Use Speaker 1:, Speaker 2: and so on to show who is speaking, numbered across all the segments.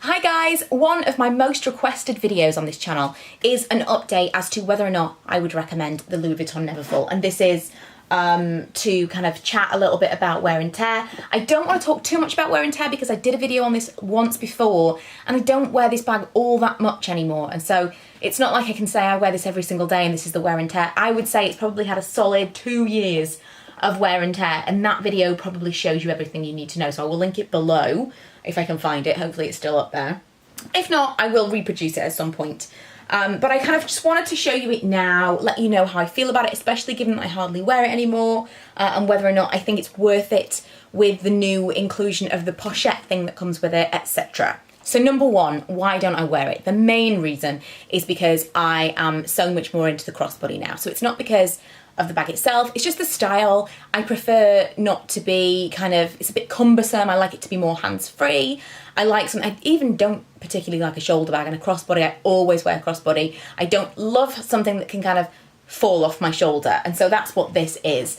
Speaker 1: Hi guys, one of my most requested videos on this channel is an update as to whether or not I would recommend the Louis Vuitton Neverfull, and this is to kind of chat a little bit about wear and tear. I don't want to talk too much about wear and tear because I did a video on this once before and I don't wear this bag all that much anymore, and so it's not like I can say I wear this every single day and this is the wear and tear. I would say it's probably had a solid 2 years of wear and tear, and that video probably shows you everything you need to know, so I will link it below if I can find it. Hopefully it's still up there. If not, I will reproduce it at some point. But I kind of just wanted to show you it now, let you know how I feel about it, especially given that I hardly wear it anymore, and whether or not I think it's worth it with the new inclusion of the pochette thing that comes with it, etc. So number one, why don't I wear it? The main reason is because I am so much more into the crossbody now. So it's not because of the bag itself, it's just the style. I prefer not to be it's a bit cumbersome. I like it to be more hands-free. I even don't particularly like a shoulder bag, and a crossbody, I always wear a crossbody. I don't love something that can kind of fall off my shoulder, and so that's what this is.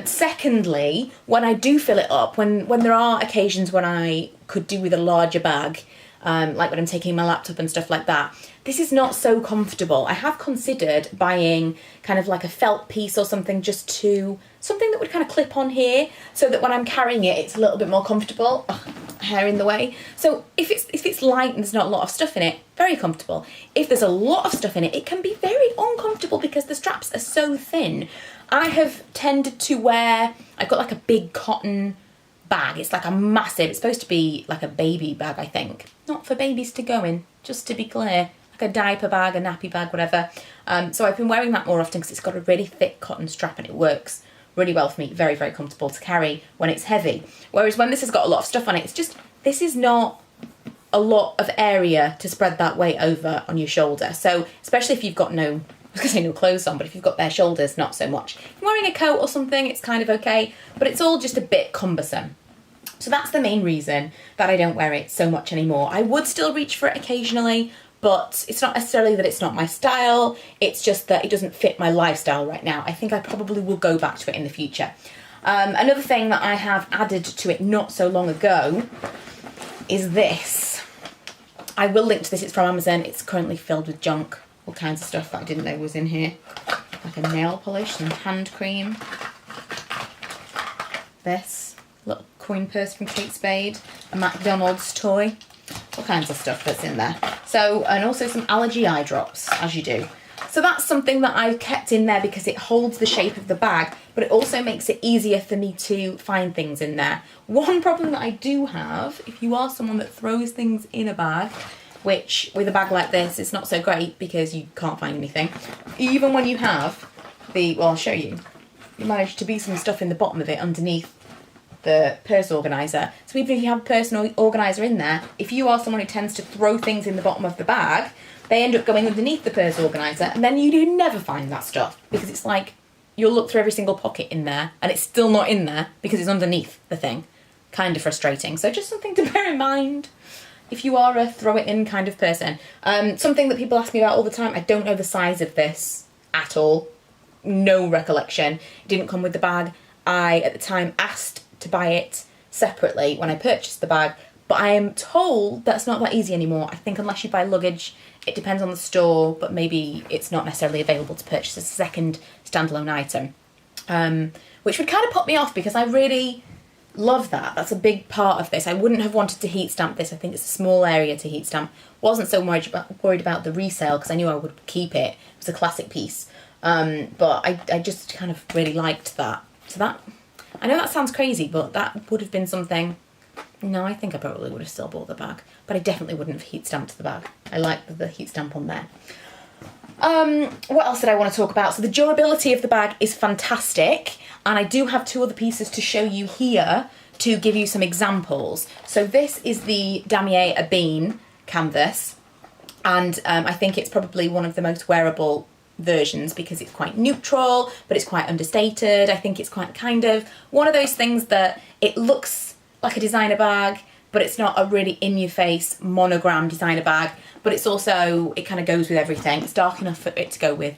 Speaker 1: Secondly, when I do fill it up, when there are occasions when I could do with a larger bag, like when I'm taking my laptop and stuff like that, this is not so comfortable. I have considered buying kind of like a felt piece or something, something that would kind of clip on here so that when I'm carrying it, it's a little bit more comfortable. Ugh, hair in the way. So if it's light and there's not a lot of stuff in it, very comfortable. If there's a lot of stuff in it, it can be very uncomfortable because the straps are so thin. I have tended to wear, I've got like a big cotton bag. It's like a massive, it's supposed to be like a baby bag, I think. Not for babies to go in, just to be clear. Like a diaper bag, a nappy bag, whatever. So I've been wearing that more often because it's got a really thick cotton strap and it works really well for me. Very, very comfortable to carry when it's heavy. Whereas when this has got a lot of stuff on it, this is not a lot of area to spread that weight over on your shoulder. So especially if you've got no clothes on, but if you've got bare shoulders, not so much. If you're wearing a coat or something, it's kind of okay, but it's all just a bit cumbersome. So that's the main reason that I don't wear it so much anymore. I would still reach for it occasionally, but it's not necessarily that it's not my style, it's just that it doesn't fit my lifestyle right now. I think I probably will go back to it in the future. Another thing that I have added to it not so long ago is this. I will link to this, it's from Amazon. It's currently filled with junk, all kinds of stuff that I didn't know was in here. Like a nail polish, some hand cream. This little coin purse from Kate Spade, a McDonald's toy. All kinds of stuff that's in there. So, and also some allergy eye drops, as you do. So that's something that I've kept in there because it holds the shape of the bag, but it also makes it easier for me to find things in there. One problem that I do have, if you are someone that throws things in a bag, which with a bag like this, it's not so great because you can't find anything. Even when you have I'll show you. You manage to be some stuff in the bottom of it underneath the purse organiser. So even if you have a purse organiser in there, if you are someone who tends to throw things in the bottom of the bag, they end up going underneath the purse organiser, and then you do never find that stuff because it's like you'll look through every single pocket in there and it's still not in there because it's underneath the thing. Kind of frustrating. So just something to bear in mind if you are a throw it in kind of person. Something that people ask me about all the time, I don't know the size of this at all. No recollection. It didn't come with the bag. I, at the time, asked to buy it separately when I purchased the bag, but I am told that's not that easy anymore. I think unless you buy luggage, it depends on the store, but maybe it's not necessarily available to purchase as a second standalone item, which would kind of put me off because I really love that. That's a big part of this. I wouldn't have wanted to heat stamp this. I think it's a small area to heat stamp. Wasn't so worried about the resale because I knew I would keep it. It was a classic piece, but I just kind of really liked that. So that, I know that sounds crazy, but that would have been something. No, I think I probably would have still bought the bag, but I definitely wouldn't have heat stamped the bag. I like the heat stamp on there. What else did I want to talk about? So the durability of the bag is fantastic, and I do have two other pieces to show you here to give you some examples. So this is the Damier Ebene canvas, and I think it's probably one of the most wearable versions because it's quite neutral, but it's quite understated. I think it's quite kind of one of those things that it looks like a designer bag, but it's not a really in-your-face monogram designer bag, but it's also, it kind of goes with everything. It's dark enough for it to go with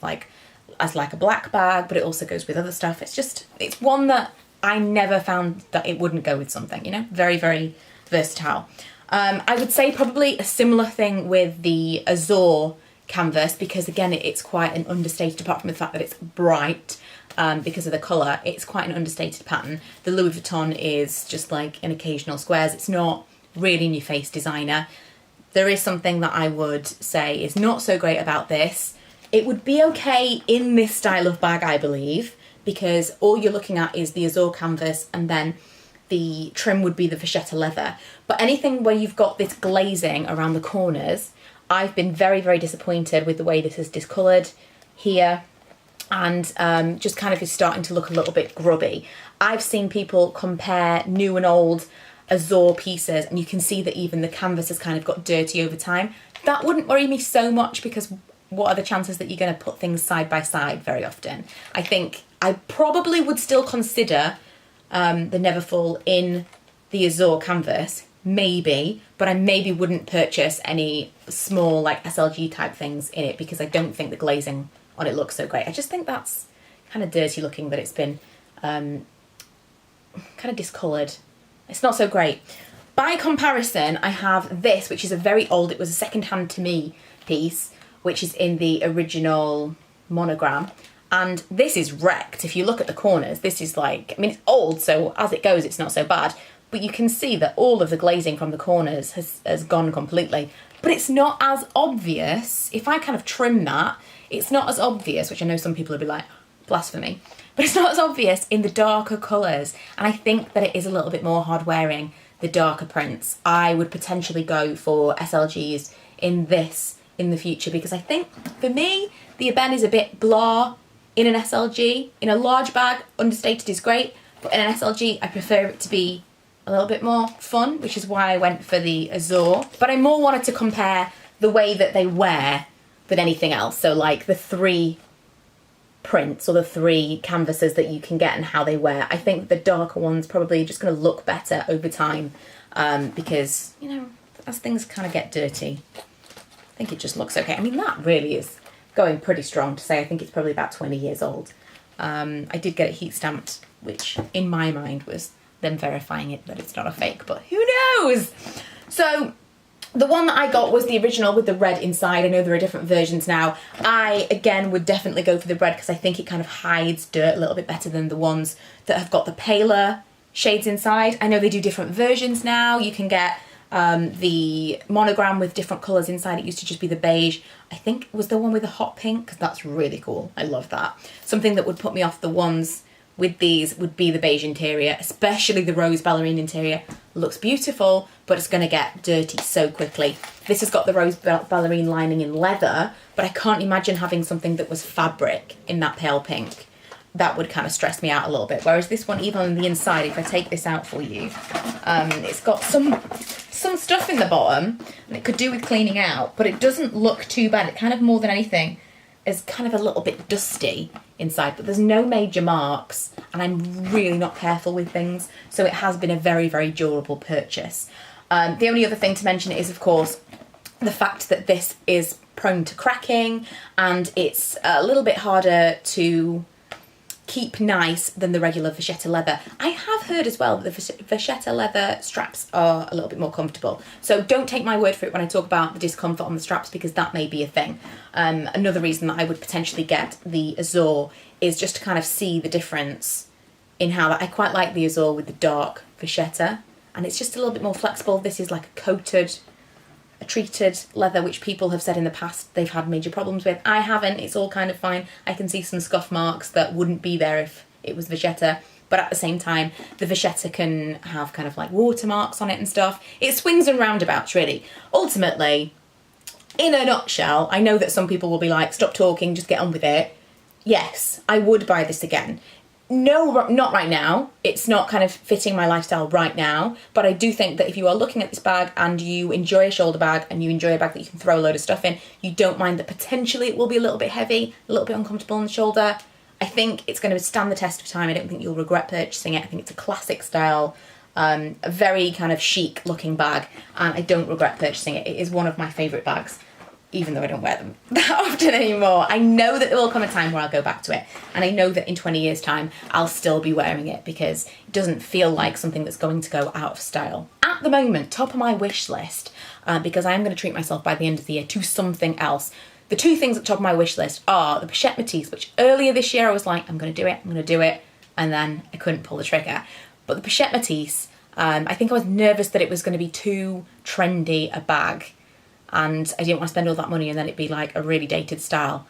Speaker 1: as a black bag, but it also goes with other stuff. It's one that I never found that it wouldn't go with something, you know, very, very versatile. I would say probably a similar thing with the Azure canvas, because again, it's quite an understated, apart from the fact that it's bright, because of the colour, it's quite an understated pattern. The Louis Vuitton is just like in occasional squares. It's not really in your face designer. There is something that I would say is not so great about this. It would be okay in this style of bag, I believe, because all you're looking at is the Azure canvas and then the trim would be the vachetta leather. But anything where you've got this glazing around the corners, I've been very, very disappointed with the way this is discoloured here, and just kind of is starting to look a little bit grubby. I've seen people compare new and old Azure pieces, and you can see that even the canvas has kind of got dirty over time. That wouldn't worry me so much, because what are the chances that you're going to put things side by side very often? I think I probably would still consider the Neverfull in the Azure canvas, maybe, but I maybe wouldn't purchase any small like SLG type things in it, because I don't think the glazing on it looks so great. I just think that's kind of dirty looking, that it's been kind of discoloured. It's not so great. By comparison, I have this, which is a very old, it was a second-hand to me piece, which is in the original monogram. And this is wrecked. If you look at the corners, this is like, I mean, it's old, so as it goes, it's not so bad. But you can see that all of the glazing from the corners has gone completely. But it's not as obvious. If I kind of trim that, it's not as obvious, which I know some people will be like, blasphemy. But it's not as obvious in the darker colours. And I think that it is a little bit more hard wearing, the darker prints. I would potentially go for SLGs in this in the future, because I think for me, the Eben is a bit blah in an SLG. In a large bag, understated is great, but in an SLG, I prefer it to be a little bit more fun, which is why I went for the Azure. But I more wanted to compare the way that they wear than anything else. So like the 3 prints or the 3 canvases that you can get and how they wear. I think the darker one's probably just going to look better over time, because, you know, as things kind of get dirty, I think it just looks okay. I mean, that really is going pretty strong to say. I think it's probably about 20 years old. I did get it heat stamped, which in my mind was them verifying it that it's not a fake, but who knows? So the one that I got was the original with the red inside. I know there are different versions now. I, again, would definitely go for the red, because I think it kind of hides dirt a little bit better than the ones that have got the paler shades inside. I know they do different versions now. You can get the monogram with different colours inside. It used to just be the beige. I think it was the one with the hot pink, because that's really cool. I love that. Something that would put me off the ones with these would be the beige interior, especially the rose ballerine interior. Looks beautiful, but it's going to get dirty so quickly. This has got the rose ballerine lining in leather, but I can't imagine having something that was fabric in that pale pink. That would kind of stress me out a little bit. Whereas this one, even on the inside, if I take this out for you, it's got some stuff in the bottom, and it could do with cleaning out, but it doesn't look too bad. It kind of, more than anything, is kind of a little bit dusty inside, but there's no major marks, and I'm really not careful with things, so it has been a very, very durable purchase. The only other thing to mention is, of course, the fact that this is prone to cracking, and it's a little bit harder to keep nice than the regular vachetta leather. I have heard as well that the vachetta leather straps are a little bit more comfortable. So don't take my word for it when I talk about the discomfort on the straps, because that may be a thing. Another reason that I would potentially get the Azure is just to kind of see the difference in how I quite like the Azure with the dark vachetta, and it's just a little bit more flexible. This is like a treated leather, which people have said in the past they've had major problems with. I haven't. It's all kind of fine. I can see some scuff marks that wouldn't be there if it was vachetta, but at the same time, the vachetta can have kind of like watermarks on it and stuff. It swings and roundabouts, really. Ultimately, in a nutshell, I know that some people will be like, stop talking, just get on with it. Yes, I would buy this again. No, not right now. It's not kind of fitting my lifestyle right now, but I do think that if you are looking at this bag and you enjoy a shoulder bag and you enjoy a bag that you can throw a load of stuff in, you don't mind that potentially it will be a little bit heavy, a little bit uncomfortable on the shoulder. I think it's going to stand the test of time. I don't think you'll regret purchasing it. I think it's a classic style, a very kind of chic looking bag, and I don't regret purchasing it. It is one of my favourite bags, even though I don't wear them that often anymore. I know that there will come a time where I'll go back to it, and I know that in 20 years time I'll still be wearing it, because it doesn't feel like something that's going to go out of style. At at the moment, top of my wish list, because I am going to treat myself by the end of the year to something else. The two things at the top of my wish list are the Pochette Matisse, which earlier this year I was like, I'm going to do it, and then I couldn't pull the trigger. But the Pochette Matisse, I think I was nervous that it was going to be too trendy a bag, and I didn't want to spend all that money and then it'd be like a really dated style.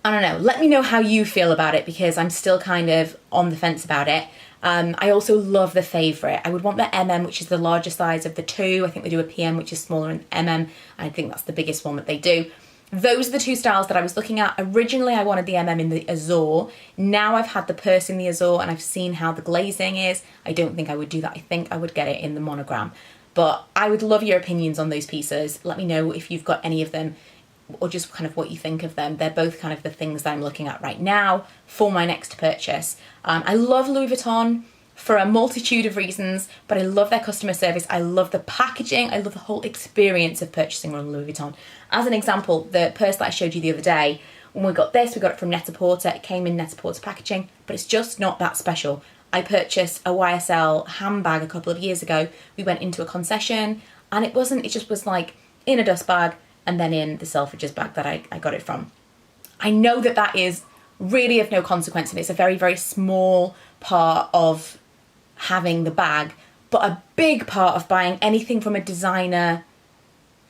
Speaker 1: I don't know, let me know how you feel about it, because I'm still kind of on the fence about it. I also love the Favourite. I would want the MM, which is the larger size of the two. I think they do a PM, which is smaller in MM, and I think that's the biggest one that they do. Those are the two styles that I was looking at. Originally, I wanted the MM in the Azure. Now I've had the purse in the Azure and I've seen how the glazing is. I don't think I would do that. I think I would get it in the monogram. But I would love your opinions on those pieces. Let me know if you've got any of them, or just kind of what you think of them. They're both kind of the things that I'm looking at right now for my next purchase. I love Louis Vuitton for a multitude of reasons, but I love their customer service. I love the packaging. I love the whole experience of purchasing on Louis Vuitton. As an example, the purse that I showed you the other day, when we got this, we got it from Net-a-Porter. It came in Net-a-Porter packaging, but it's just not that special. I purchased a YSL handbag a couple of years ago. We went into a concession and it just was like in a dust bag and then in the Selfridges bag that I got it from. I know that that is really of no consequence and it's a very, very small part of having the bag, but a big part of buying anything from a designer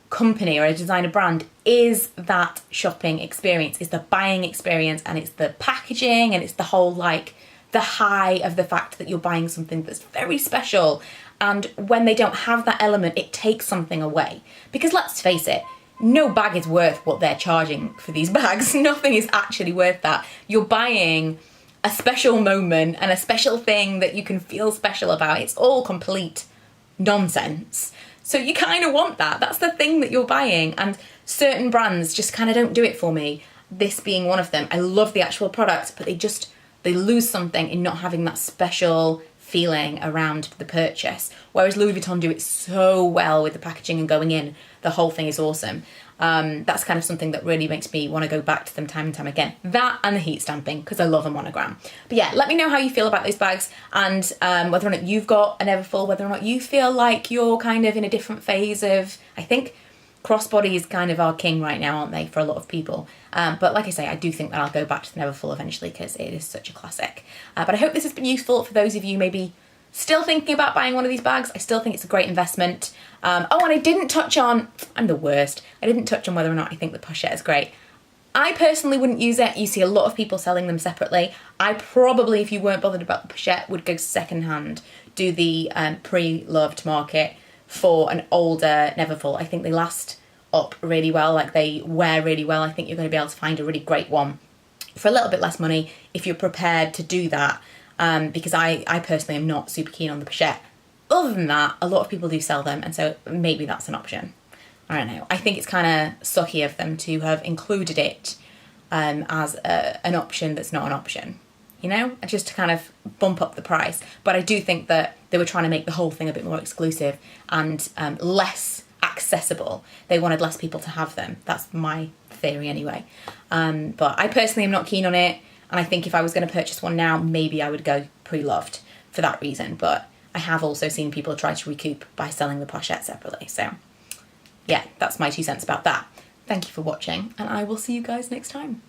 Speaker 1: company or a designer brand is that shopping experience, is the buying experience, and it's the packaging, and it's the whole like the high of the fact that you're buying something that's very special. And when they don't have that element, it takes something away. Because let's face it, no bag is worth what they're charging for these bags. Nothing is actually worth that. You're buying a special moment and a special thing that you can feel special about. It's all complete nonsense. So you kind of want that. That's the thing that you're buying. And certain brands just kind of don't do it for me. This being one of them. I love the actual product, but they lose something in not having that special feeling around the purchase. Whereas Louis Vuitton do it so well with the packaging and going in. The whole thing is awesome. That's kind of something that really makes me want to go back to them time and time again. That and the heat stamping, because I love a monogram. But yeah, let me know how you feel about those bags, and whether or not you've got a Neverfull, whether or not you feel like you're kind of in a different phase of, I think crossbody is kind of our king right now, aren't they, for a lot of people. But like I say, I do think that I'll go back to the Neverfull eventually because it is such a classic. But I hope this has been useful for those of you maybe still thinking about buying one of these bags. I still think it's a great investment. Oh, and I didn't touch on, I'm the worst, I didn't touch on whether or not I think the pochette is great. I personally wouldn't use it. You see a lot of people selling them separately. I probably, if you weren't bothered about the pochette, would go secondhand, do the pre-loved market for an older Neverfull. I think they last up really well, like they wear really well. I think you're going to be able to find a really great one for a little bit less money if you're prepared to do that, because I personally am not super keen on the pochette. Other than that, a lot of people do sell them, and so maybe that's an option. I don't know. I think it's kind of sucky of them to have included it as an option that's not an option, you know, just to kind of bump up the price. But I do think that they were trying to make the whole thing a bit more exclusive and less accessible. They wanted less people to have them. That's my theory anyway. But I personally am not keen on it, and I think if I was going to purchase one now, maybe I would go pre-loved for that reason. But I have also seen people try to recoup by selling the pochette separately. So yeah, that's my 2 cents about that. Thank you for watching, and I will see you guys next time.